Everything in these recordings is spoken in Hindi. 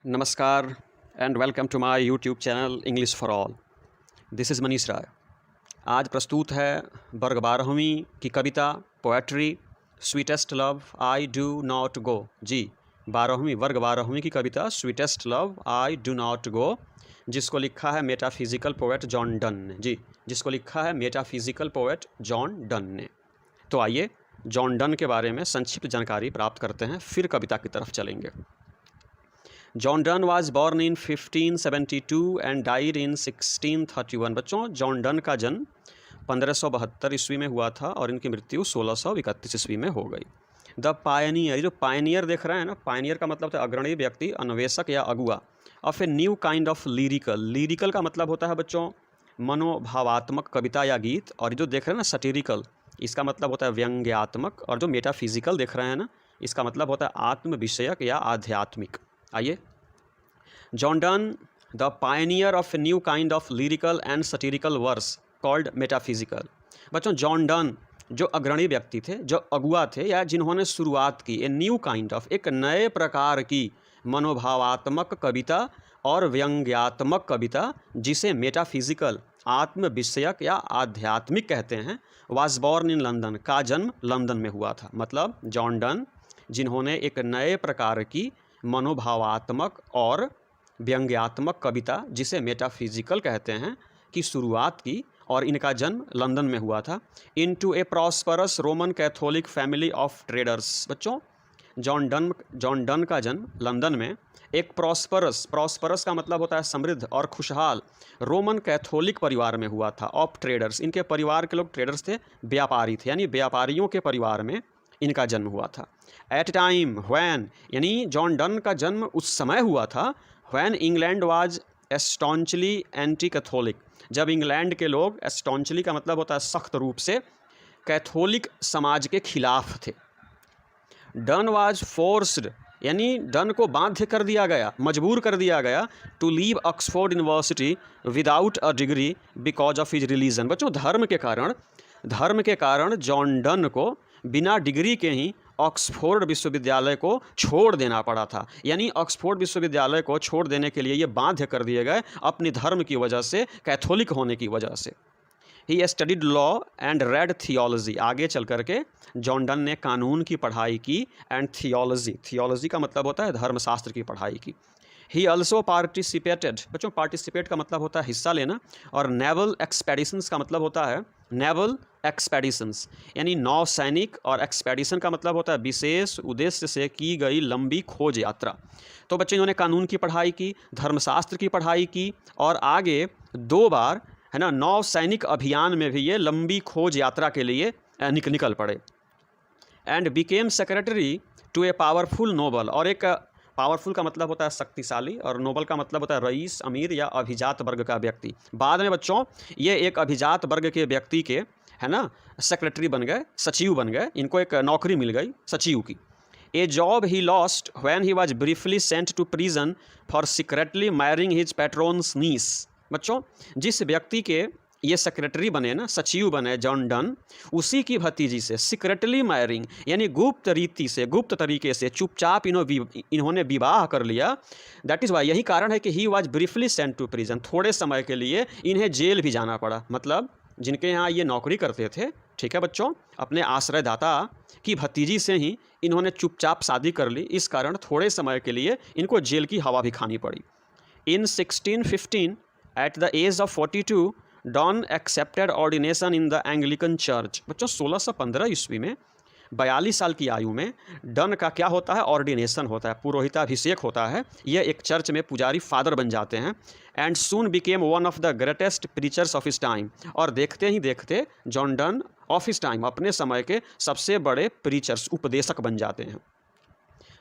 नमस्कार and welcome to my YouTube channel English for all. This is Manish Rai. आज प्रस्तुत है वर्ग 12वीं की कविता poetry sweetest love I do not go. जी, 12वीं वर्ग 12वीं की कविता sweetest love I do not go, जिसको लिखा है मेटाफिजिकल पोएट जॉन डन ने। जी, जिसको लिखा है मेटाफिजिकल पोएट जॉन डन ने। तो आइए जॉन डन के बारे में संक्षिप्त जानकारी प्राप्त करते हैं, फिर कविता की तरफ चलेंगे। John Donne was born in 1572 and died in 1631। बच्चों, जॉन डन का जन्म 1572 ईस्वी में हुआ था और इनकी मृत्यु 1631 ईस्वी में हो गई। द पायनियर, जो पायनियर देख रहे हैं ना, पायनियर का मतलब है अग्रणी व्यक्ति, अन्वेषक या अगुआ of a new kind of lyrical. Lyrical का मतलब होता है बच्चों मनोभावात्मक कविता या गीत, और जो देख रहे हैं ना सटीरिकल, इसका मतलब होता है व्यंग्यात्मक, और जो मेटाफिजिकल देख रहे हैं ना, इसका मतलब होता है आत्म विषयक या आध्यात्मिक। आइए, John Donne the pioneer of a new kind of lyrical and satirical verse called metaphysical. बच्चों, जॉन डन जो अग्रणी व्यक्ति थे, जो अगुआ थे, या जिन्होंने शुरुआत की ए न्यू काइंड ऑफ, एक नए प्रकार की मनोभावात्मक कविता और व्यंग्यात्मक कविता, जिसे मेटाफिजिकल आत्म विषयक या आध्यात्मिक कहते हैं, वाज बॉर्न इन लंदन, का जन्म लंदन में हुआ था। मतलब जॉन डन जिन्होंने एक नए प्रकार की मनोभावात्मक और व्यंग्यात्मक कविता, जिसे मेटाफिजिकल कहते हैं, की शुरुआत की, और इनका जन्म लंदन में हुआ था। Into a prosperous Roman Catholic family of traders. बच्चों, जॉन डन का जन्म लंदन में एक प्रॉस्परस का मतलब होता है समृद्ध और खुशहाल रोमन कैथोलिक परिवार में हुआ था, ऑफ ट्रेडर्स। इनके परिवार के लोग ट्रेडर्स थे, व्यापारी थे, यानी व्यापारियों के परिवार में इनका जन्म हुआ था। एट टाइम व्हेन, यानी जॉन डन का जन्म उस समय हुआ था when England was staunchly anti Catholic, जब इंग्लैंड के लोग, स्टॉन्चली का मतलब होता है सख्त रूप से, कैथोलिक समाज के खिलाफ थे। डन वाज फोर्स्ड, यानी डन को बाध्य कर दिया गया, मजबूर कर दिया गया, to leave Oxford University without a degree because of his religion. बच्चों, धर्म के कारण जॉन डन को बिना डिग्री के ही ऑक्सफोर्ड विश्वविद्यालय को छोड़ देना पड़ा था। यानी ऑक्सफोर्ड विश्वविद्यालय को छोड़ देने के लिए ये बाध्य कर दिए गए अपने धर्म की वजह से, कैथोलिक होने की वजह से। He studied law and red theology. आगे चल करके जॉन डन ने कानून की पढ़ाई की एंड थियोलॉजी का मतलब होता है धर्मशास्त्र की पढ़ाई की। He also participated. बच्चों, पार्टिसिपेट का मतलब होता है हिस्सा लेना, और नेवल एक्सपेडिशंस का मतलब होता है नेवल एक्सपेडिशंस, यानी नौसैनिक, और एक्सपेडिशन का मतलब होता है विशेष उद्देश्य से की गई लंबी खोज यात्रा। तो बच्चे, इन्होंने कानून की पढ़ाई की, धर्मशास्त्र की पढ़ाई की, और आगे 2 बार है ना नौसैनिक अभियान में भी ये लंबी खोज यात्रा के लिए निकल पड़े। And became secretary to a powerful noble, और एक पावरफुल का मतलब होता है शक्तिशाली, और नोबल का मतलब होता है रईस, अमीर या अभिजात वर्ग का व्यक्ति। बाद में बच्चों ये एक अभिजात वर्ग के व्यक्ति के है ना सेक्रेटरी बन गए, सचिव बन गए, इनको एक नौकरी मिल गई सचिव की। A job he lost when he was briefly sent to prison for secretly marrying his patron's niece. बच्चों, जिस व्यक्ति के ये सेक्रेटरी बने ना, सचिव बने जॉन डन, उसी की भतीजी से सीक्रेटली मैरिंग, यानी गुप्त रीति से, गुप्त तरीके से, चुपचाप इन्होंने विवाह कर लिया। दैट इज़ वाई, यही कारण है कि he was briefly sent to prison, थोड़े समय के लिए इन्हें जेल भी जाना पड़ा। मतलब जिनके यहाँ ये नौकरी करते थे, ठीक है बच्चों, अपने आश्रयदाता की भतीजी से ही इन्होंने चुपचाप शादी कर ली, इस कारण थोड़े समय के लिए इनको जेल की हवा भी खानी पड़ी। In 1615 at the age of 42 Donne accepted ordination in the Anglican church. बच्चों, 1615 ईस्वी में 42 साल की आयु में डन का क्या होता है, ऑर्डिनेशन होता है, पुरोहिताभिषेक होता है। ये एक चर्च में पुजारी, फादर बन जाते हैं। And soon became one of the greatest preachers of his time, और देखते ही देखते John Donne of his time, अपने समय के सबसे बड़े प्रीचर्स, उपदेशक बन जाते हैं।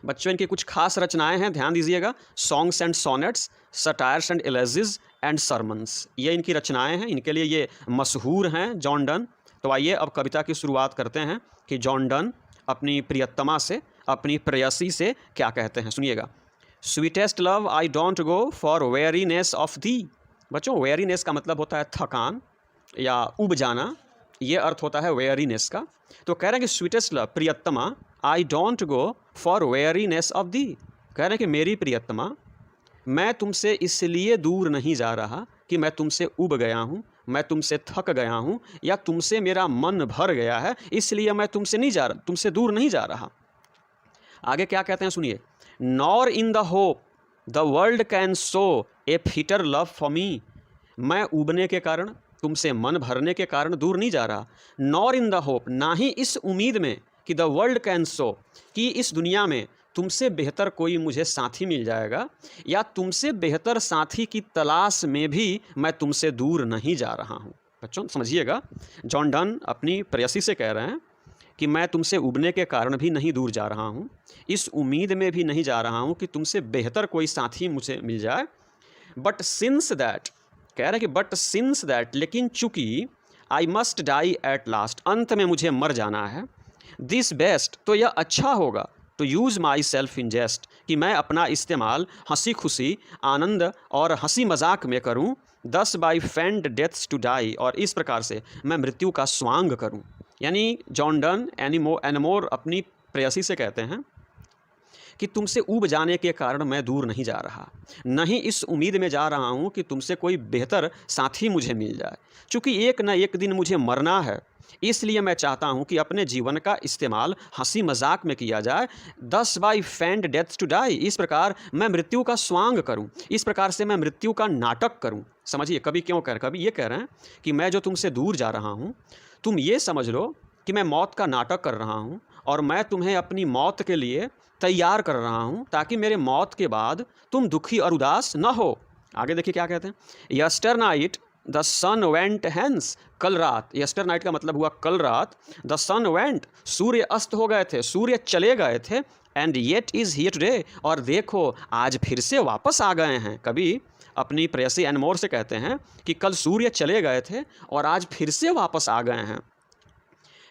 बच्चों, इनकी कुछ खास रचनाएं हैं, ध्यान दीजिएगा। Songs and sonnets, satires and elegies and sermons, ये इनकी रचनाएं हैं, इनके लिए ये मशहूर हैं जॉन डन। तो आइए अब कविता की शुरुआत करते हैं कि जॉन डन अपनी प्रियतमा से, अपनी प्रेयसी से क्या कहते हैं, सुनिएगा। Sweetest love I don't go for weariness of the. बच्चों, वेरीनेस का मतलब होता है थकान या उब जाना, ये अर्थ होता है वेयरीनेस का। तो कह रहे हैं कि स्वीटेस्ट लव, प्रियतमा, I don't go for weariness of thee, कह रहे हैं कि मेरी प्रियतमा, मैं तुमसे इसलिए दूर नहीं जा रहा कि मैं तुमसे ऊब गया हूँ, मैं तुमसे थक गया हूँ या तुमसे मेरा मन भर गया है, इसलिए मैं तुमसे दूर नहीं जा रहा। आगे क्या कहते हैं सुनिए, nor in the hope the world can so A fitter love for me. मैं ऊबने के कारण, तुमसे मन भरने के कारण दूर नहीं जा रहा। नॉर इन द होप, ना ही इस उम्मीद में कि द वर्ल्ड कैन सो, कि इस दुनिया में तुमसे बेहतर कोई मुझे साथी मिल जाएगा, या तुमसे बेहतर साथी की तलाश में भी मैं तुमसे दूर नहीं जा रहा हूँ। बच्चों समझिएगा, जॉन डन अपनी प्रेयसी से कह रहे हैं कि मैं तुमसे उबने के कारण भी नहीं दूर जा रहा हूँ, इस उम्मीद में भी नहीं जा रहा हूँ कि तुमसे बेहतर कोई साथी मुझे मिल जाए। बट सिंस दैट, कह रहे हैं कि बट सिंस दैट, लेकिन चूँकि I must die at last, अंत में मुझे मर जाना है। दिस बेस्ट, तो यह अच्छा होगा, to use myself in jest, कि मैं अपना इस्तेमाल हंसी खुशी, आनंद और हंसी मजाक में करूं। Thus by feigned deaths to die, और इस प्रकार से मैं मृत्यु का स्वांग करूं। यानी जॉन डन एनमोर अपनी प्रेयसी से कहते हैं कि तुमसे ऊब जाने के कारण मैं दूर नहीं जा रहा, नहीं इस उम्मीद में जा रहा हूँ कि तुमसे कोई बेहतर साथी मुझे मिल जाए। चूँकि एक न एक दिन मुझे मरना है, इसलिए मैं चाहता हूं कि अपने जीवन का इस्तेमाल हंसी मजाक में किया जाए। Thus by feigned death to die, इस प्रकार मैं मृत्यु का स्वांग करूं, इस प्रकार से मैं मृत्यु का नाटक करूं। समझिए कवि क्यों कवि ये कह रहे हैं कि मैं जो तुमसे दूर जा रहा हूं, तुम ये समझ लो कि मैं मौत का नाटक कर रहा हूं, और मैं तुम्हें अपनी मौत के लिए तैयार कर रहा हूं, ताकि मेरे मौत के बाद तुम दुखी और उदास न हो। आगे देखिए क्या कहते हैं, yesternight the sun went hence, कल रात, यस्टर नाइट का मतलब हुआ कल रात, द सन वेंट, सूर्य अस्त हो गए थे, सूर्य चले गए थे, and yet is here today, और देखो आज फिर से वापस आ गए हैं। कभी अपनी प्रेयसी एनमोर से कहते हैं कि कल सूर्य चले गए थे और आज फिर से वापस आ गए हैं।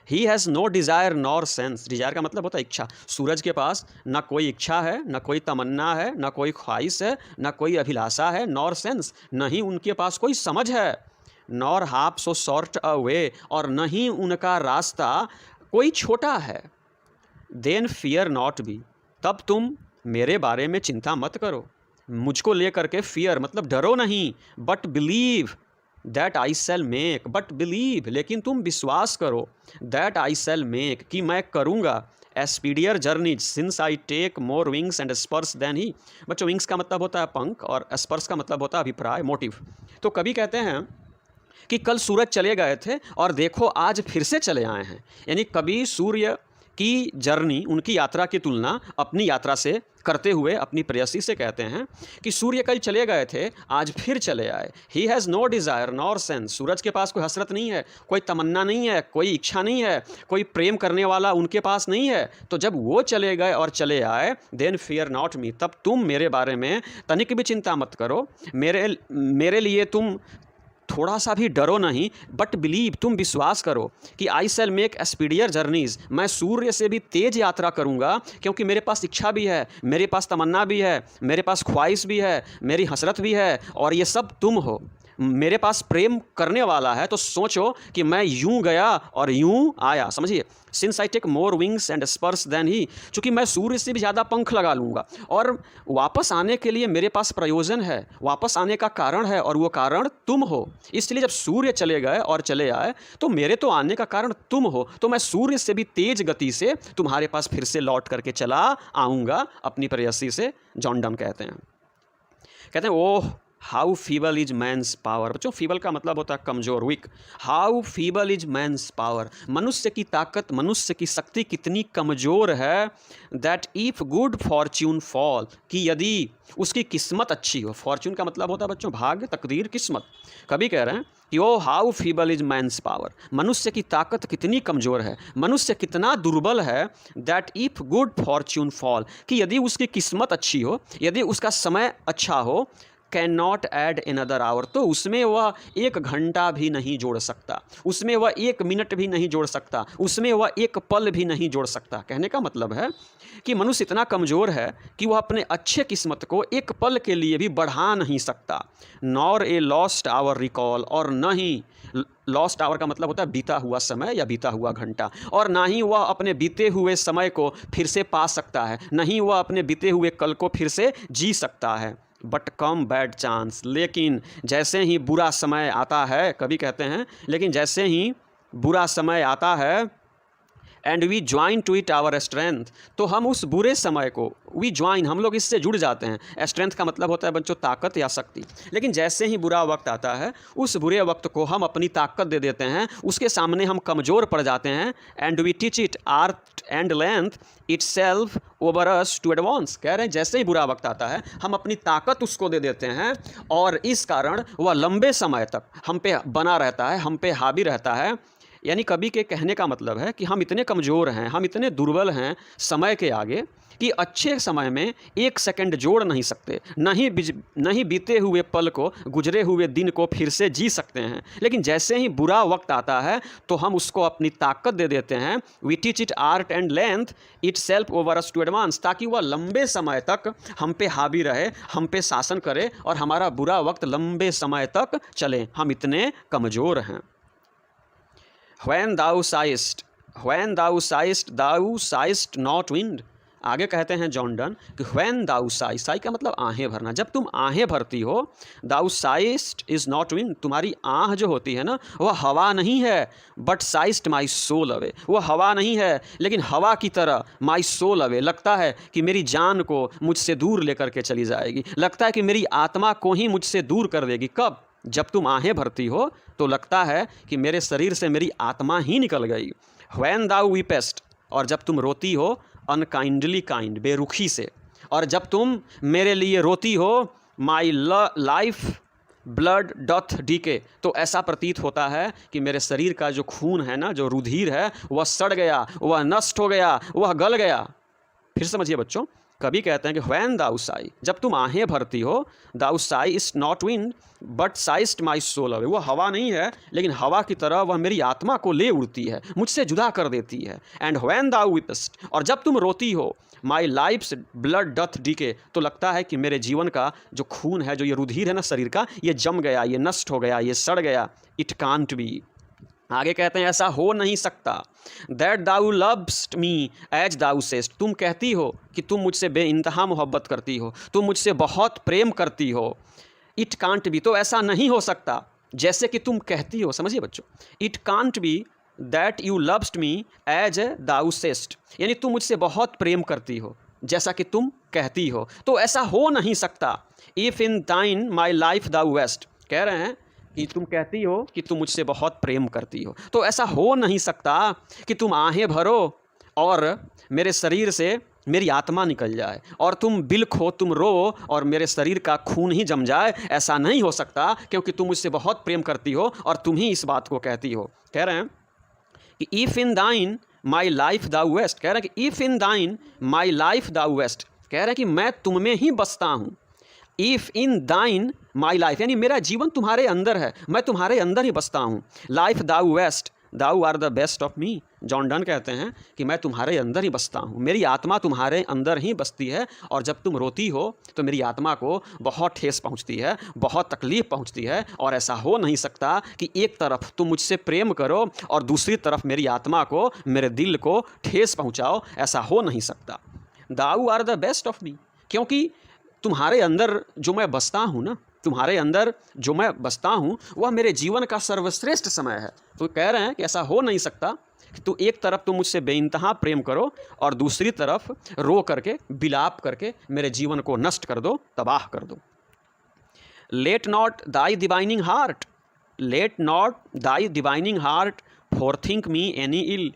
He has no desire nor sense, desire का मतलब होता है इच्छा। सूरज के पास ना कोई इच्छा है, ना कोई तमन्ना है, ना कोई ख्वाहिश है, ना कोई अभिलाषा है, नॉर सेंस, नहीं उनके पास कोई समझ है। नॉर हाफ सो शॉर्ट अ वे, और नहीं उनका रास्ता कोई छोटा है। देन फियर नॉट बी, तब तुम मेरे बारे में चिंता मत करो। मुझको लेकर के फियर मतलब डरो नहीं, but believe that I shall make, but believe, लेकिन तुम विश्वास करो, दैट आई सेल मेक, कि मैं करूँगा a speedier journey since I take more wings and spurs than he. बच्चों विंग्स का मतलब होता है पंख, और स्पर्स का मतलब होता है अभिप्राय, मोटिव। तो कभी कहते हैं कि कल सूरज चले गए थे और देखो आज फिर से चले आए हैं। यानी कभी सूर्य की जर्नी, उनकी यात्रा की तुलना अपनी यात्रा से करते हुए अपनी प्रेयसी से कहते हैं कि सूर्य कल चले गए थे, आज फिर चले आए। He has no desire nor sense, सूरज के पास कोई हसरत नहीं है, कोई तमन्ना नहीं है, कोई इच्छा नहीं है, कोई प्रेम करने वाला उनके पास नहीं है। तो जब वो चले गए और चले आए, देन फियर नॉट मी, तब तुम मेरे बारे में तनिक भी चिंता मत करो, मेरे लिए तुम थोड़ा सा भी डरो नहीं, बट बिलीव, तुम विश्वास करो कि आई सेल मेक स्पीडियर जर्नीज़, मैं सूर्य से भी तेज यात्रा करूंगा, क्योंकि मेरे पास इच्छा भी है, मेरे पास तमन्ना भी है, मेरे पास ख्वाहिश भी है, मेरी हसरत भी है, और ये सब तुम हो। मेरे पास प्रेम करने वाला है, तो सोचो कि मैं यूं गया और यूं आया। समझिए, since I take more wings and spurs than he, चूँकि मैं सूर्य से भी ज़्यादा पंख लगा लूँगा, और वापस आने के लिए मेरे पास प्रयोजन है, वापस आने का कारण है, और वो कारण तुम हो। इसलिए जब सूर्य चले गए और चले आए, तो मेरे तो आने का कारण तुम हो, तो मैं सूर्य से भी तेज गति से तुम्हारे पास फिर से लौट करके चला आऊँगा, अपनी प्रेयसी से जॉन डन कहते हैं oh how feeble is man's power. बच्चों फीबल का मतलब होता है कमज़ोर, weak. How feeble is man's power, मनुष्य की ताकत, मनुष्य की शक्ति कितनी कमज़ोर है। That if good fortune fall, कि यदि उसकी किस्मत अच्छी हो। फॉर्च्यून का मतलब होता है बच्चों भाग्य, तकदीर, किस्मत। कभी कह रहे हैं कि O how feeble is man's power, मनुष्य की ताकत कितनी कमज़ोर है, मनुष्य कितना दुर्बल है। That if good fortune fall, कि यदि उसकी किस्मत अच्छी हो, यदि उसका समय अच्छा हो, can not add another our, तो उसमें वह 1 घंटा भी नहीं जोड़ सकता, उसमें वह 1 मिनट भी नहीं जोड़ सकता, उसमें वह 1 पल भी नहीं जोड़ सकता। कहने का मतलब है कि मनुष्य इतना कमज़ोर है कि वह अपने अच्छे किस्मत को 1 पल के लिए भी बढ़ा नहीं सकता। Nor a lost hour recall, और न ही लॉस्ट आवर का मतलब होता है बीता हुआ समय या बीता हुआ घंटा, और ना ही वह अपने बीते हुए समय को फिर से पा सकता है, नहीं वह अपने बीते हुए कल को फिर से जी सकता है। बट कम बैड चांस, लेकिन जैसे ही बुरा समय आता है, कभी कहते हैं लेकिन जैसे ही बुरा समय आता है, and we join to it our strength, तो हम उस बुरे समय को वी ज्वाइन, हम लोग इससे जुड़ जाते हैं। स्ट्रेंथ का मतलब होता है बच्चों ताकत या शक्ति। लेकिन जैसे ही बुरा वक्त आता है, उस बुरे वक्त को हम अपनी ताकत दे देते हैं, उसके सामने हम कमज़ोर पड़ जाते हैं। And we teach it art and length itself over us to advance, कह रहे हैं जैसे ही बुरा वक्त आता है हम अपनी ताकत उसको दे देते हैं, और इस कारण वह लंबे समय तक हम पे बना रहता है, हम पे हावी रहता है। यानी कवि के कहने का मतलब है कि हम इतने कमज़ोर हैं, हम इतने दुर्बल हैं समय के आगे कि अच्छे समय में एक सेकंड जोड़ नहीं सकते, नहीं बीते हुए पल को, गुजरे हुए दिन को फिर से जी सकते हैं। लेकिन जैसे ही बुरा वक्त आता है तो हम उसको अपनी ताकत दे देते हैं। We teach it art and length itself over us to advance, ताकि वह लंबे समय तक हम पे हावी रहे, हम पे शासन करे और हमारा बुरा वक्त लंबे समय तक चले। हम इतने कमज़ोर हैं। When thou sighest, thou sighest not wind। आगे कहते हैं जॉन डन कि when thou sigh, sigh का मतलब आहें भरना, जब तुम आहें भरती हो, thou sighest is not wind, तुम्हारी आह जो होती है ना वह हवा नहीं है, but sighest my soul away, वह हवा नहीं है लेकिन हवा की तरह my soul away, लगता है कि मेरी जान को मुझसे दूर लेकर के चली जाएगी, लगता है कि मेरी आत्मा को ही मुझसे दूर कर देगी। कब? जब तुम आहें भरती हो तो लगता है कि मेरे शरीर से मेरी आत्मा ही निकल गई। When thou weepest, और जब तुम रोती हो अनकाइंडली काइंड, बेरुखी से, और जब तुम मेरे लिए रोती हो my life blood doth decay, तो ऐसा प्रतीत होता है कि मेरे शरीर का जो खून है ना, जो रुधिर है, वह सड़ गया, वह नष्ट हो गया, वह गल गया। फिर समझिए बच्चों, कभी कहते हैं कि when thou sigh, जब तुम आहें भरती हो, thou sigh is not wind but sighest my soul away, वह हवा नहीं है लेकिन हवा की तरह वह मेरी आत्मा को ले उड़ती है, मुझसे जुदा कर देती है। and when thou weepest, और जब तुम रोती हो my life's blood doth decay, तो लगता है कि मेरे जीवन का जो खून है, जो ये रुधिर है ना शरीर का, ये जम गया, ये नष्ट हो गया, ये सड़ गया। it can't be, आगे कहते हैं ऐसा हो नहीं सकता। That thou लव्स्ट me as thou सेस्ट, तुम कहती हो कि तुम मुझसे बेइंतहा मोहब्बत करती हो, तुम मुझसे बहुत प्रेम करती हो। इट कांट बी, तो ऐसा नहीं हो सकता जैसे कि तुम कहती हो। समझिए बच्चों, it can't be that you lovest me as thou sayest, यानी तुम मुझसे बहुत प्रेम करती हो जैसा कि तुम कहती हो, तो ऐसा हो नहीं सकता। इफ़ इन दाइन माई लाइफ दाउ वेस्ट, कह रहे हैं कि तुम कहती हो कि तुम मुझसे बहुत प्रेम करती हो, तो ऐसा हो नहीं सकता कि तुम आहें भरो और मेरे शरीर से मेरी आत्मा निकल जाए, और तुम बिलखो, तुम रो और मेरे शरीर का खून ही जम जाए। ऐसा नहीं हो सकता क्योंकि तुम मुझसे बहुत प्रेम करती हो और तुम ही इस बात को कहती हो। कह रहे हैं कि इफ़ इन दाइन माई लाइफ दाउ वेस्ट, कह रहे हैं कि इफ़ इन दाइन माई लाइफ दाउ वेस्ट, कह रहे हैं कि मैं तुम में ही बसता हूँ। इफ़ इन दाइन माई लाइफ, यानी मेरा जीवन तुम्हारे अंदर है, मैं तुम्हारे अंदर ही बसता हूँ। Life thou waste, thou are the best of me, John Donne कहते हैं कि मैं तुम्हारे अंदर ही बसता हूँ, मेरी आत्मा तुम्हारे अंदर ही बसती है, और जब तुम रोती हो तो मेरी आत्मा को बहुत ठेस पहुँचती है, बहुत तकलीफ़ पहुँचती है। और ऐसा हो नहीं सकता कि एक तरफ तुम मुझसे प्रेम करो और दूसरी तरफ मेरी आत्मा को, मेरे दिल को ठेस पहुँचाओ, ऐसा हो नहीं सकता। Thou are the best of me, क्योंकि तुम्हारे अंदर जो मैं बसता हूँ ना, तुम्हारे अंदर जो मैं बसता हूँ वह मेरे जीवन का सर्वश्रेष्ठ समय है। तो कह रहे हैं कि ऐसा हो नहीं सकता कि तो एक तरफ तुम मुझसे बेइंतहा प्रेम करो और दूसरी तरफ रो करके, बिलाप करके मेरे जीवन को नष्ट कर दो, तबाह कर दो। Let not thy divining heart, let not thy divining heart forethink me any ill,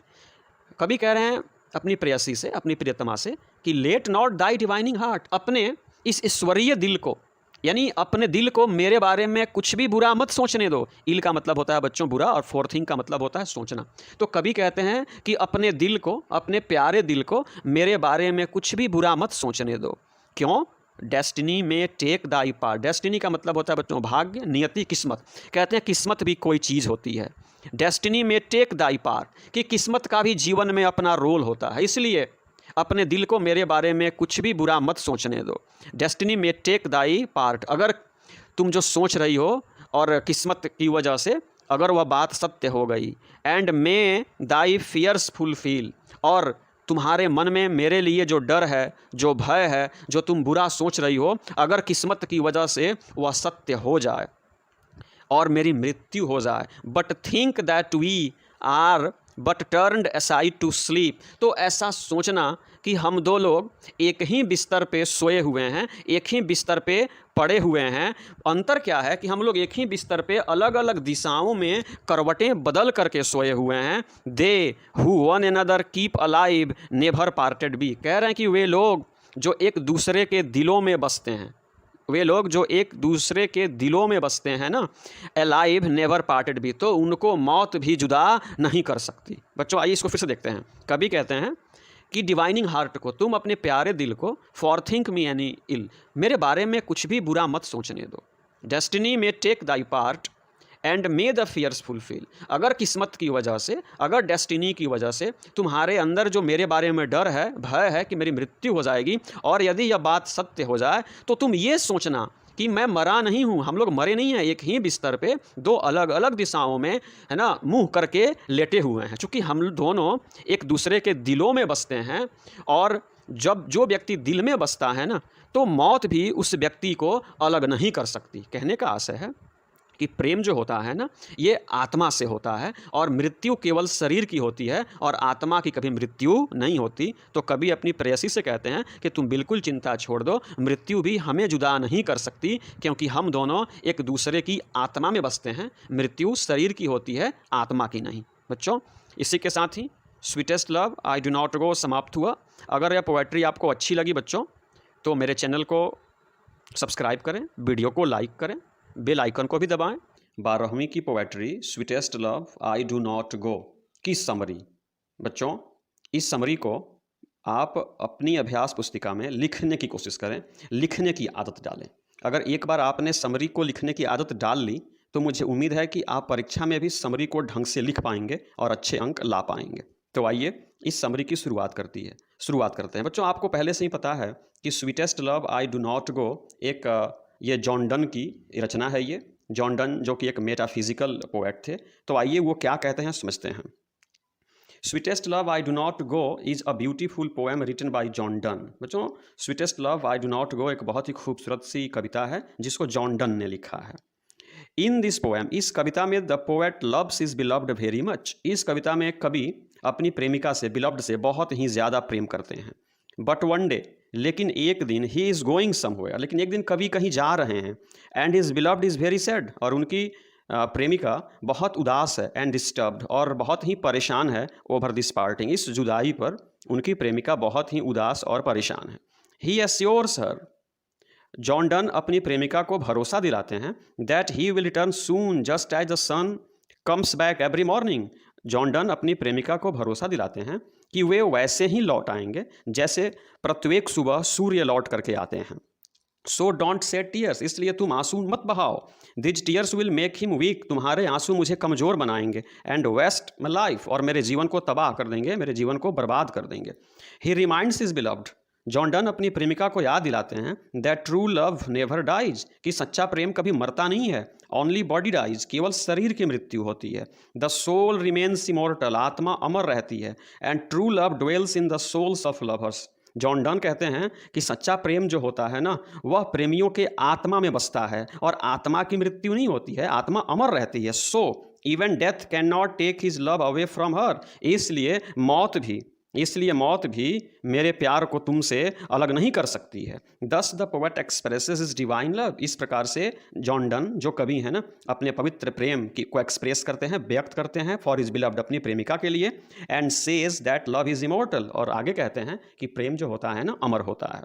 कभी कह रहे हैं अपनी प्रेयसी से, अपनी प्रियतमा से कि late not thy divining heart, अपने इस ईश्वरीय दिल को, यानी अपने दिल को मेरे बारे में कुछ भी बुरा मत सोचने दो। इल का मतलब होता है बच्चों बुरा, और फोर्थिंग का मतलब होता है सोचना। तो कभी कहते हैं कि अपने दिल को, अपने प्यारे दिल को मेरे बारे में कुछ भी बुरा मत सोचने दो। क्यों? डेस्टिनी में टेक दाई पार्ट, डेस्टिनी का मतलब होता है बच्चों भाग्य, नियति, किस्मत। कहते हैं किस्मत भी कोई चीज़ होती है। डेस्टिनी में टेक दाई पार्ट, कि किस्मत का भी जीवन में अपना रोल होता है, इसलिए अपने दिल को मेरे बारे में कुछ भी बुरा मत सोचने दो। डेस्टिनी में टेक दाई पार्ट, अगर तुम जो सोच रही हो और किस्मत की वजह से अगर वह बात सत्य हो गई, and may thy fears fulfil, और तुम्हारे मन में मेरे लिए जो डर है, जो भय है, जो तुम बुरा सोच रही हो, अगर किस्मत की वजह से वह सत्य हो जाए और मेरी मृत्यु हो जाए, but think that we are but turned aside to sleep, तो ऐसा सोचना कि हम दो लोग एक ही बिस्तर पे सोए हुए हैं, एक ही बिस्तर पे पड़े हुए हैं। अंतर क्या है कि हम लोग एक ही बिस्तर पे अलग अलग दिशाओं में करवटें बदल करके सोए हुए हैं। They who one another keep alive never parted be, कह रहे हैं कि वे लोग जो एक दूसरे के दिलों में बसते हैं, वे लोग जो एक दूसरे के दिलों में बसते हैं ना, अलाइव नेवर पार्टेड भी, तो उनको मौत भी जुदा नहीं कर सकती। बच्चों आइए इसको फिर से देखते हैं। कवि कहते हैं कि डिवाइनिंग हार्ट को, तुम अपने प्यारे दिल को, फॉर थिंक मी एनी इल, मेरे बारे में कुछ भी बुरा मत सोचने दो। डेस्टिनी में take thy part and may the fears fulfil, अगर किस्मत की वजह से, अगर डेस्टिनी की वजह से तुम्हारे अंदर जो मेरे बारे में डर है, भय है कि मेरी मृत्यु हो जाएगी, और यदि यह बात सत्य हो जाए तो तुम ये सोचना कि मैं मरा नहीं हूँ, हम लोग मरे नहीं हैं, एक ही बिस्तर पे दो अलग अलग दिशाओं में, है ना, मुंह करके लेटे हुए हैं। चूँकि हम दोनों एक दूसरे के दिलों में बसते हैं, और जब जो व्यक्ति दिल में बसता है ना, तो मौत भी उस व्यक्ति को अलग नहीं कर सकती। कहने का आशय है कि प्रेम जो होता है ना, ये आत्मा से होता है, और मृत्यु केवल शरीर की होती है, और आत्मा की कभी मृत्यु नहीं होती। तो कभी अपनी प्रेयसी से कहते हैं कि तुम बिल्कुल चिंता छोड़ दो, मृत्यु भी हमें जुदा नहीं कर सकती, क्योंकि हम दोनों एक दूसरे की आत्मा में बसते हैं। मृत्यु शरीर की होती है, आत्मा की नहीं। बच्चों इसी के साथ ही sweetest love I do not go समाप्त हुआ। अगर यह पोएट्री आपको अच्छी लगी बच्चों, तो मेरे चैनल को सब्सक्राइब करें, वीडियो को लाइक करें, बेल आइकन को भी दबाएं। 12वीं की poetry sweetest love I do not गो की समरी। बच्चों इस समरी को आप अपनी अभ्यास पुस्तिका में लिखने की कोशिश करें, लिखने की आदत डालें। अगर एक बार आपने समरी को लिखने की आदत डाल ली, तो मुझे उम्मीद है कि आप परीक्षा में भी समरी को ढंग से लिख पाएंगे और अच्छे अंक ला पाएंगे। तो आइए इस समरी की शुरुआत करते हैं। बच्चों आपको पहले से ही पता है कि sweetest love I do not गो ये जॉन डन की रचना है। ये जॉन डन जो कि एक मेटाफिजिकल पोएट थे। तो आइए वो क्या कहते हैं समझते हैं। Sweetest love I do not go is a beautiful poem written by John Donne. बच्चों sweetest love I do not go एक बहुत ही खूबसूरत सी कविता है जिसको जॉन डन ने लिखा है। इन दिस पोएम, इस कविता में the poet loves is beloved very much. इस कविता में कवि अपनी प्रेमिका से, बिलव्ड से बहुत ही ज़्यादा प्रेम करते हैं। बट वन डे, लेकिन एक दिन, ही इज़ गोइंग समवेयर, लेकिन एक दिन कवि कहीं जा रहे हैं। And his beloved is very sad, और उनकी प्रेमिका बहुत उदास है। एंड डिस्टर्ब्ड, और बहुत ही परेशान है। ओवर दिस पार्टिंग, इस जुदाई पर उनकी प्रेमिका बहुत ही उदास और परेशान है। He assures her, John Donne अपनी प्रेमिका को भरोसा दिलाते हैं that he will return soon just as the sun comes back every morning. John Donne अपनी प्रेमिका को भरोसा दिलाते हैं कि वे वैसे ही लौट आएंगे जैसे प्रत्येक सुबह सूर्य लौट करके आते हैं। सो डोंट शेड टीयर्स, इसलिए तुम आंसू मत बहाओ। These tears will make him weak, तुम्हारे आंसू मुझे कमज़ोर बनाएंगे। एंड वेस्ट माई लाइफ, और मेरे जीवन को तबाह कर देंगे, मेरे जीवन को बर्बाद कर देंगे। He reminds his beloved, John Donne अपनी प्रेमिका को याद दिलाते हैं that true love never dies, कि सच्चा प्रेम कभी मरता नहीं है। ओनली बॉडी डाइज, केवल शरीर की मृत्यु होती है। द सोल रिमेन्स इमोर्टल, आत्मा अमर रहती है। And true love dwells in the souls of lovers. John Donne कहते हैं कि सच्चा प्रेम जो होता है ना, वह प्रेमियों के आत्मा में बसता है, और आत्मा की मृत्यु नहीं होती है, आत्मा अमर रहती है। So even death can not take his love away from her, इसलिए मौत भी मेरे प्यार को तुमसे अलग नहीं कर सकती है। दस the poet expresses is divine love, इस प्रकार से जॉन डन जो कवि है ना, अपने पवित्र प्रेम को एक्सप्रेस करते हैं, व्यक्त करते हैं फॉर इज बिलव्ड, अपनी प्रेमिका के लिए। And says that love is immortal, और आगे कहते हैं कि प्रेम जो होता है ना, अमर होता है।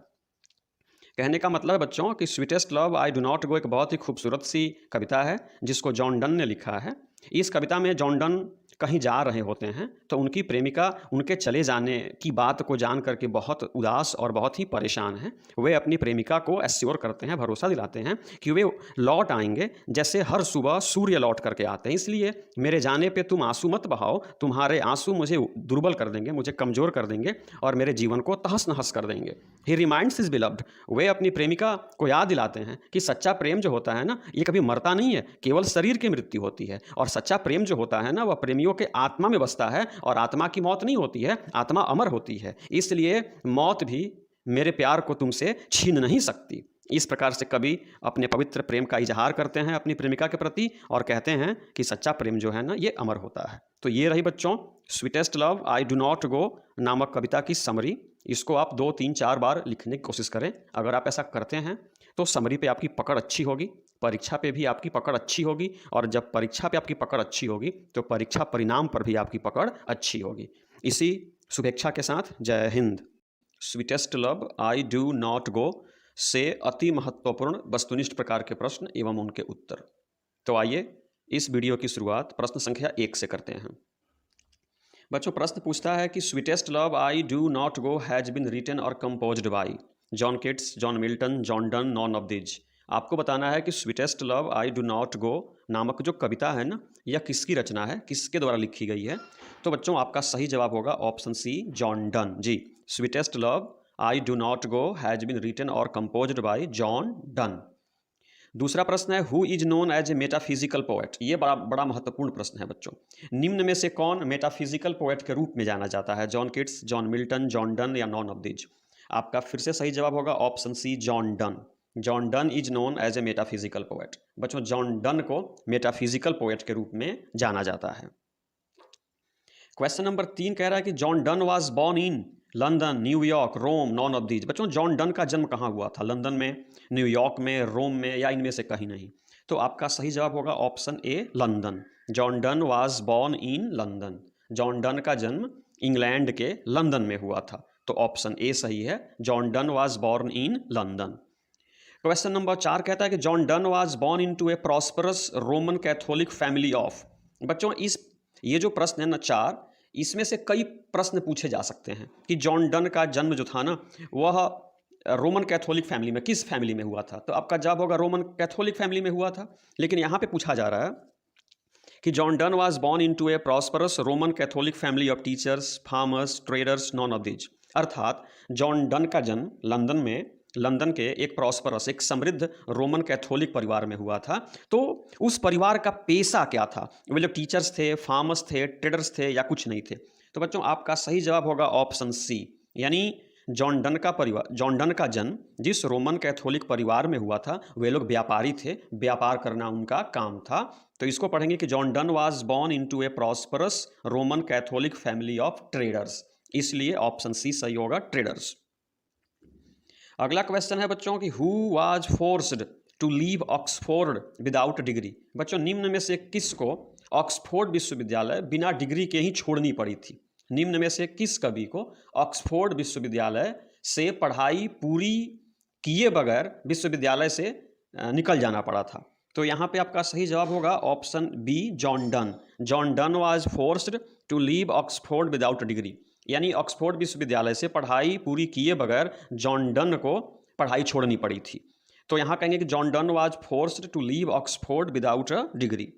कहने का मतलब है बच्चों कि sweetest love I do not go एक बहुत ही खूबसूरत सी कविता है जिसको जॉन डन ने लिखा है। इस कविता में जॉन डन कहीं जा रहे होते हैं, तो उनकी प्रेमिका उनके चले जाने की बात को जान करके बहुत उदास और बहुत ही परेशान है। वे अपनी प्रेमिका को एश्योर करते हैं, भरोसा दिलाते हैं कि वे लौट आएंगे जैसे हर सुबह सूर्य लौट करके आते हैं। इसलिए मेरे जाने पे तुम आंसू मत बहाओ, तुम्हारे आंसू मुझे दुर्बल कर देंगे, मुझे कमज़ोर कर देंगे, और मेरे जीवन को तहस नहस कर देंगे। ही रिमाइंड्स हिज बिलव्ड, वे अपनी प्रेमिका को याद दिलाते हैं कि सच्चा प्रेम जो होता है ना, ये कभी मरता नहीं है, केवल शरीर की मृत्यु होती है। और सच्चा प्रेम जो होता है ना, वह प्रेमी प्रेमियों के आत्मा में बसता है, और आत्मा की मौत नहीं होती है, आत्मा अमर होती है, इसलिए मौत भी मेरे प्यार को तुमसे छीन नहीं सकती। इस प्रकार से कवि अपने पवित्र प्रेम का इजहार करते हैं अपनी प्रेमिका के प्रति और कहते हैं कि सच्चा प्रेम जो है ना ये अमर होता है। तो ये रही बच्चों sweetest love I do not go नामक कविता की समरी। इसको आप 2, 3, 4 बार लिखने की कोशिश करें। अगर आप ऐसा करते हैं तो समरी पे आपकी पकड़ अच्छी होगी, परीक्षा पे भी आपकी पकड़ अच्छी होगी, और जब परीक्षा पे आपकी पकड़ अच्छी होगी तो परीक्षा परिणाम पर भी आपकी पकड़ अच्छी होगी। इसी शुभेच्छा के साथ जय Hind. Sweetest love I do not गो से अति महत्वपूर्ण वस्तुनिष्ठ प्रकार के प्रश्न एवं उनके उत्तर। तो आइए इस वीडियो की शुरुआत प्रश्न संख्या 1 से करते हैं। बच्चों प्रश्न पूछता है कि sweetest love I do not go has been written और composed by John Keats, John Milton, John Donne, none of these. आपको बताना है कि sweetest love I do not go नामक जो कविता है ना यह किसकी रचना है, किसके द्वारा लिखी गई है। तो बच्चों आपका सही जवाब होगा ऑप्शन सी जॉन डन। जी, sweetest love I do not go has been written और कंपोज्ड बाय जॉन डन। दूसरा प्रश्न है who is known as a metaphysical poet. ये बड़ा महत्वपूर्ण प्रश्न है बच्चों। निम्न में से कौन मेटाफिजिकल पोएट के रूप में जाना जाता है, John Keats, John Milton, John Donne या नॉन ऑफ दीज। आपका फिर से सही जवाब होगा option C John Donne. John Donne is known as a metaphysical poet. बच्चों जॉन डन को मेटाफिजिकल पोएट के रूप में जाना जाता है। क्वेश्चन नंबर 3 कह रहा है कि John Donne was born in London, New York, Rome, non of these. बच्चों जॉन डन का जन्म कहाँ हुआ था, लंदन में, न्यूयॉर्क में, रोम में या इनमें से कहीं नहीं। तो आपका सही जवाब होगा option A London. John Donne was born in London. John Donne का जन्म इंग्लैंड के लंदन में हुआ था। तो ऑप्शन ए सही है, John Donne was born in London. Question number 4 कहता है कि John Donne was born into a prosperous Roman Catholic family of. बच्चों ये जो प्रश्न है ना 4, इसमें से कई प्रश्न पूछे जा सकते हैं कि जॉन डन का जन्म जो था ना वह रोमन कैथोलिक फैमिली में, किस फैमिली में हुआ था। तो आपका जवाब होगा रोमन कैथोलिक फैमिली में हुआ था। लेकिन यहाँ पे पूछा जा रहा है कि John Donne was born into a prosperous Roman Catholic family of teachers, farmers, traders, non of these. अर्थात जॉन डन का जन्म लंदन के एक प्रॉस्परस, एक समृद्ध रोमन कैथोलिक परिवार में हुआ था। तो उस परिवार का पेशा क्या था, वे लोग टीचर्स थे, फार्मर्स थे, ट्रेडर्स थे या कुछ नहीं थे। तो बच्चों आपका सही जवाब होगा ऑप्शन सी, यानी जॉन डन का जन्म जिस रोमन कैथोलिक परिवार में हुआ था वे लोग व्यापारी थे, व्यापार करना उनका काम था। तो इसको पढ़ेंगे कि John Donne was born into a prosperous Roman Catholic family of traders. इसलिए ऑप्शन सी सही होगा, ट्रेडर्स। अगला क्वेश्चन है बच्चों कि who was forced to leave Oxford without degree. बच्चों निम्न में से किसको ऑक्सफोर्ड विश्वविद्यालय बिना डिग्री के ही छोड़नी पड़ी थी। निम्न में से किस कवि को ऑक्सफोर्ड विश्वविद्यालय से पढ़ाई पूरी किए बगैर विश्वविद्यालय से निकल जाना पड़ा था। तो यहाँ पे आपका सही जवाब होगा option B John Donne. John Donne was forced to leave Oxford without degree, यानी ऑक्सफोर्ड विश्वविद्यालय से पढ़ाई पूरी किए बगैर जॉन डन को पढ़ाई छोड़नी पड़ी थी। तो यहाँ कहेंगे कि John Donne was forced to leave Oxford without a degree.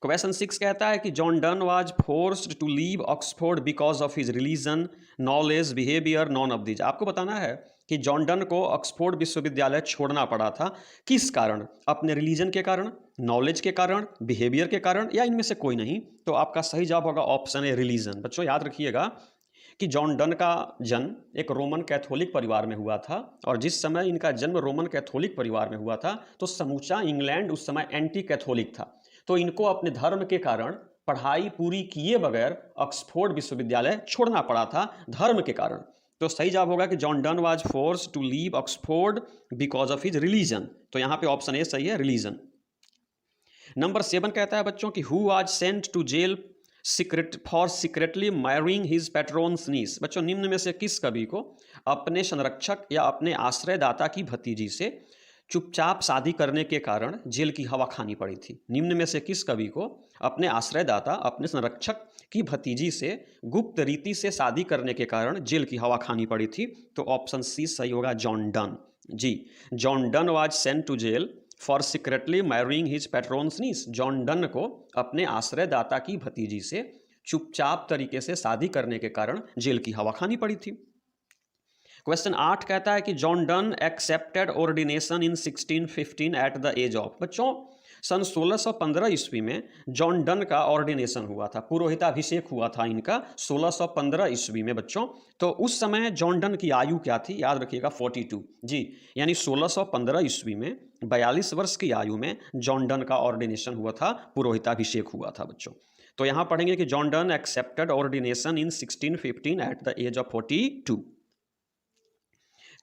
Question 6 कहता है कि John Donne was forced to leave Oxford because of his religion, knowledge, behaviour, none of these. आपको बताना है कि जॉन डन को ऑक्सफोर्ड विश्वविद्यालय छोड़ना पड़ा था किस कारण, अपने रिलीजन के कारण, नॉलेज के कारण, बिहेवियर के कारण या इनमें से कोई नहीं। तो आपका सही जवाब होगा ऑप्शन ए रिलीजन। बच्चों याद रखिएगा कि जॉन डन का जन्म एक रोमन कैथोलिक परिवार में हुआ था, और जिस समय इनका जन्म रोमन कैथोलिक परिवार में हुआ था तो समूचा इंग्लैंड उस समय एंटी कैथोलिक था। तो इनको अपने धर्म के कारण पढ़ाई पूरी किए बगैर ऑक्सफोर्ड विश्वविद्यालय छोड़ना पड़ा था धर्म के कारण। तो सही जवाब होगा कि John Donne was forced to leave Oxford because of his religion. तो यहाँ पे ऑप्शन ए सही है, रिलीजन। नंबर 7 कहता है बच्चों कि who was sent to jail secretly marrying his patron's niece. बच्चों निम्न में से किस कवि को अपने संरक्षक या अपने आश्रयदाता की भतीजी से चुपचाप शादी करने के कारण जेल की हवा खानी पड़ी थी। निम्न में से किस कवि को अपने आश्रयदाता, अपने संरक्षक की भतीजी से गुप्त रीति से शादी करने के कारण जेल की हवा खानी पड़ी थी। तो ऑप्शन सी सही होगा, जॉन डन। जी, John Donne was sent to jail for secretly marrying his patron's niece. John Donne को अपने आश्रयदाता की भतीजी से चुपचाप तरीके से शादी करने के कारण जेल की हवा खानी पड़ी थी। क्वेश्चन 8 कहता है कि John Donne accepted ordination in 1615 at the age of. बच्चों सन 1615 ईस्वी में जॉन डन का ऑर्डिनेशन हुआ था, पुरोहिताभिषेक हुआ था इनका 1615 ईस्वी में बच्चों। तो उस समय जॉन डन की आयु क्या थी, याद रखिएगा 42 जी, यानी 1615 ईस्वी में 42 वर्ष की आयु में जॉन डन का ऑर्डिनेशन हुआ था, पुरोहिताभिषेक हुआ था बच्चों। तो यहाँ पढ़ेंगे कि John Donne accepted ordination in 1615 at the age of 42।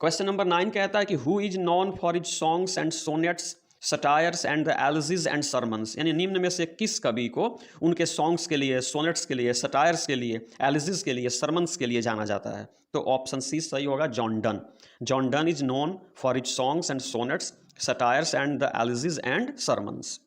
Question number 9 कहता है कि who is known for his songs and sonnets, satires and the elegies and sermons, यानी निम्न में से किस कवि को उनके सॉन्ग्स के लिए, सोनेट्स के लिए, सटायर्स के लिए, एलिजीज के लिए, सरमन्स के लिए जाना जाता है। तो ऑप्शन सी सही होगा, John Donne. John Donne is known for his songs and sonnets, satires and the elegies and sermons.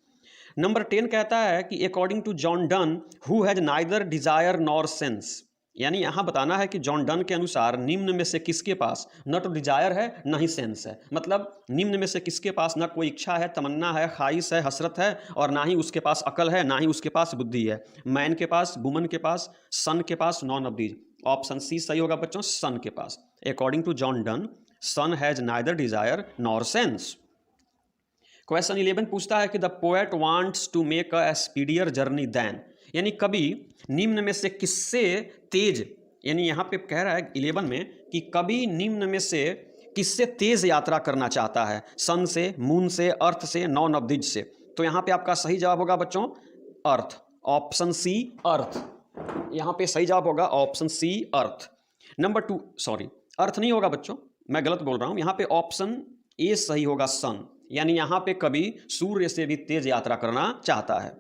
Number 10 कहता है कि according to John Donne who has neither desire nor sense, यानी यहाँ बताना है कि जॉन डन के अनुसार निम्न में से किसके पास न तो डिजायर है न ही सेंस है, मतलब निम्न में से किसके पास ना कोई इच्छा है, तमन्ना है, ख्वाहिश है, हसरत है, और ना ही उसके पास अकल है, ना ही उसके पास बुद्धि है। मैन के पास, वुमन के पास, सन के पास, none of these. Option C सही होगा बच्चों, सन के पास। According to John Donne sun has neither desire nor sense. Question 11 पूछता है कि the poet wants to make a speedier journey than, यानी कवि निम्न में से किससे तेज, यानी यहाँ पे कह रहा है 11 में कि कवि निम्न में से किससे तेज यात्रा करना चाहता है, सन से, मून से, अर्थ से, नॉन ऑफ दिज से। तो यहाँ पे आपका सही जवाब होगा बच्चों अर्थ, ऑप्शन सी अर्थ। यहाँ पे सही जवाब होगा ऑप्शन सी अर्थ। नंबर 2 सॉरी अर्थ नहीं होगा बच्चों, मैं गलत बोल रहा हूँ, यहाँ पे ऑप्शन ए सही होगा सन, यानी यहाँ पे कवि सूर्य से भी तेज यात्रा करना चाहता है।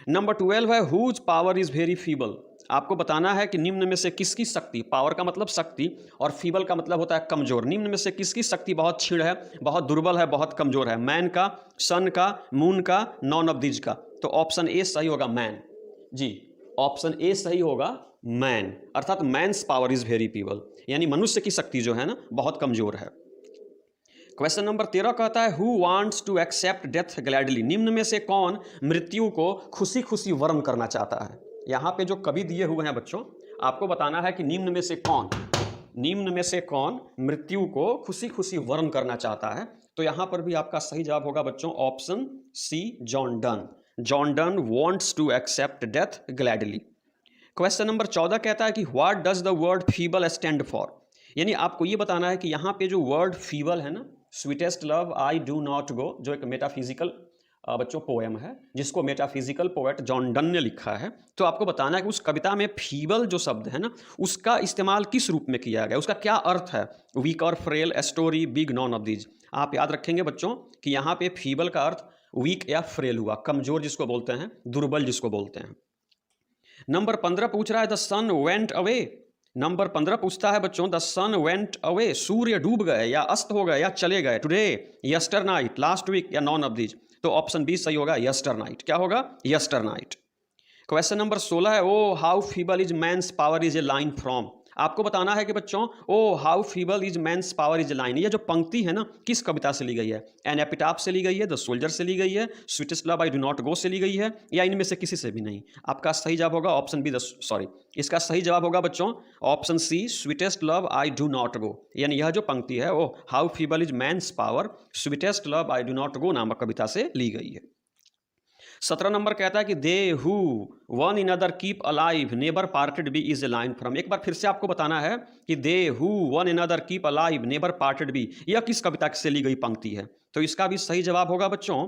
नंबर 12 है whose power is very feeble, आपको बताना है कि निम्न में से किसकी शक्ति, पावर का मतलब शक्ति और फीबल का मतलब होता है कमजोर, निम्न में से किसकी शक्ति बहुत क्षीण है, बहुत दुर्बल है, बहुत कमजोर है, मैन का, सन का, मून का, नॉन ऑफ दिज का। तो ऑप्शन ए सही होगा मैन जी, ऑप्शन ए सही होगा मैन, अर्थात man's power is very feeble, यानी मनुष्य की शक्ति जो है ना बहुत कमजोर है। क्वेश्चन नंबर 13 कहता है who wants to accept death gladly, निम्न में से कौन मृत्यु को खुशी खुशी वर्ण करना चाहता है। यहाँ पे जो कवि दिए हुए हैं बच्चों, आपको बताना है कि निम्न में से कौन मृत्यु को खुशी खुशी वर्ण करना चाहता है। तो यहाँ पर भी आपका सही जवाब होगा बच्चों option C John Donne. John Donne wants to accept death gladly. Question number 14 कहता है कि what does the word feeble stand for, यानी आपको ये बताना है कि यहाँ पे जो वर्ड फीबल है ना, sweetest love I do not गो, जो एक मेटाफिजिकल बच्चों पोएम है जिसको मेटाफिजिकल पोएट जॉन डन ने लिखा है। तो आपको बताना है कि उस कविता में फीबल जो शब्द है ना उसका इस्तेमाल किस रूप में किया गया, उसका क्या अर्थ है, वीक और frail, story, big, none of these. आप याद रखेंगे बच्चों कि यहाँ पे फीबल का अर्थ वीक या फ्रेल हुआ, कमजोर जिसको बोलते हैं, दुर्बल जिसको बोलते हैं। नंबर 15 पूछ रहा है the sun went away, number 15 पूछता है बच्चों द सन वेंट अवे, सूर्य डूब गए या अस्त हो गए या चले गए, today, yesternight, last week या नॉन ऑफ दीज। तो ऑप्शन बी सही होगा यस्टर नाइट। क्या होगा, यस्टर नाइट। क्वेश्चन नंबर 16 है O how feeble is man's power is a line from, आपको बताना है कि बच्चों O how feeble is man's power is a line, ये जो पंक्ति है ना किस कविता से ली गई है, एन एपिटाफ से ली गई है, द सोल्जर से ली गई है, sweetest love I do not गो से ली गई है, या इनमें से किसी से भी नहीं। आपका सही जवाब होगा ऑप्शन बी, इसका सही जवाब होगा बच्चों option C sweetest love I do not go, यानी यह जो पंक्ति है वो how feeble is man's power sweetest love I do not go नामक कविता से ली गई है। 17 नंबर कहता है कि they who one another keep alive never parted be is a line from, एक बार फिर से आपको बताना है कि they who one another keep alive never parted be यह किस कविता से ली गई पंक्ति है। तो इसका भी सही जवाब होगा बच्चों,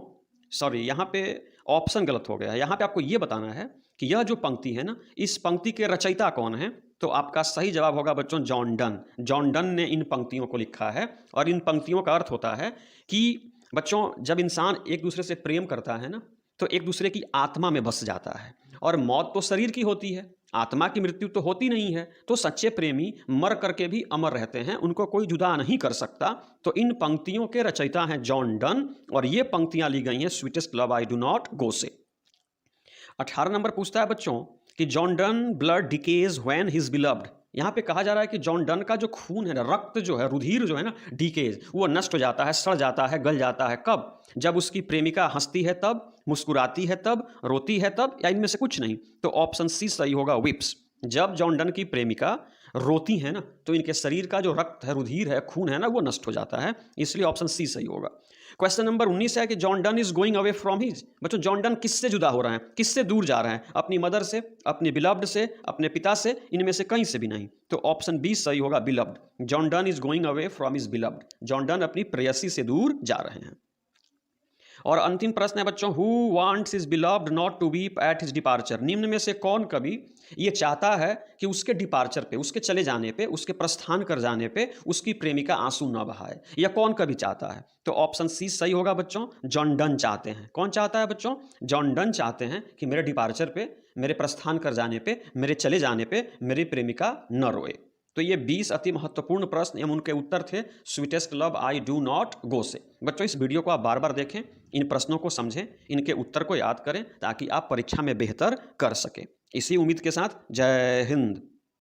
यहाँ पे ऑप्शन गलत हो गया है, यहाँ पे आपको ये बताना है कि यह जो पंक्ति है ना इस पंक्ति के रचयिता कौन है। तो आपका सही जवाब होगा बच्चों जॉन डन। जॉन डन ने इन पंक्तियों को लिखा है और इन पंक्तियों का अर्थ होता है कि बच्चों जब इंसान एक दूसरे से प्रेम करता है ना तो एक दूसरे की आत्मा में बस जाता है, और मौत तो शरीर की होती है, आत्मा की मृत्यु तो होती नहीं है। तो सच्चे प्रेमी मर करके भी अमर रहते हैं, उनको कोई जुदा नहीं कर सकता। तो इन पंक्तियों के रचयिता हैं जॉन डन और ये पंक्तियां ली गई हैं sweetest love I do not गो से। 18 नंबर पूछता है बच्चों कि John done blood decays when his beloved, यहाँ पे कहा जा रहा है कि जॉन डन का जो खून है ना, रक्त जो है, रुधिर जो है ना, डीकेज, वो नष्ट हो जाता है, सड़ जाता है, गल जाता है। कब, जब उसकी प्रेमिका हंसती है तब, मुस्कुराती है तब, रोती है तब, या इनमें से कुछ नहीं। तो ऑप्शन सी सही होगा विप्स। जब जॉन डन की प्रेमिका रोती है ना तो इनके शरीर का जो रक्त है, रुधिर है, खून है ना, वो नष्ट हो जाता है, इसलिए ऑप्शन सी सही होगा। क्वेश्चन नंबर 19 है कि John Donne is going away from his. बच्चों जॉन डन किससे जुदा हो रहे हैं, किससे दूर जा रहे हैं? अपनी मदर से, अपने बिलव्ड से, अपने पिता से, इनमें से कहीं से भी नहीं। तो ऑप्शन बी सही होगा, beloved. John Donne is going away from his beloved. John Donne अपनी प्रेयसी से दूर जा रहे हैं। और अंतिम प्रश्न है बच्चों, who wants his beloved not to weep at his departure. निम्न में से कौन कवि ये चाहता है कि उसके डिपार्चर पे, उसके चले जाने पे, उसके प्रस्थान कर जाने पे उसकी प्रेमिका आंसू न बहाए? या कौन कवि चाहता है? तो ऑप्शन सी सही होगा बच्चों, जॉन डन चाहते हैं। कौन चाहता है बच्चों? जॉन डन चाहते हैं कि मेरे डिपार्चर पे, मेरे प्रस्थान कर जाने पे, मेरे चले जाने पे मेरी प्रेमिका न रोए। तो ये 20 अति महत्वपूर्ण प्रश्न एवं उनके उत्तर थे sweetest love I do not गो से। बच्चों इस वीडियो को आप बार बार देखें, इन प्रश्नों को समझें, इनके उत्तर को याद करें ताकि आप परीक्षा में बेहतर कर सकें। इसी उम्मीद के साथ जय हिंद।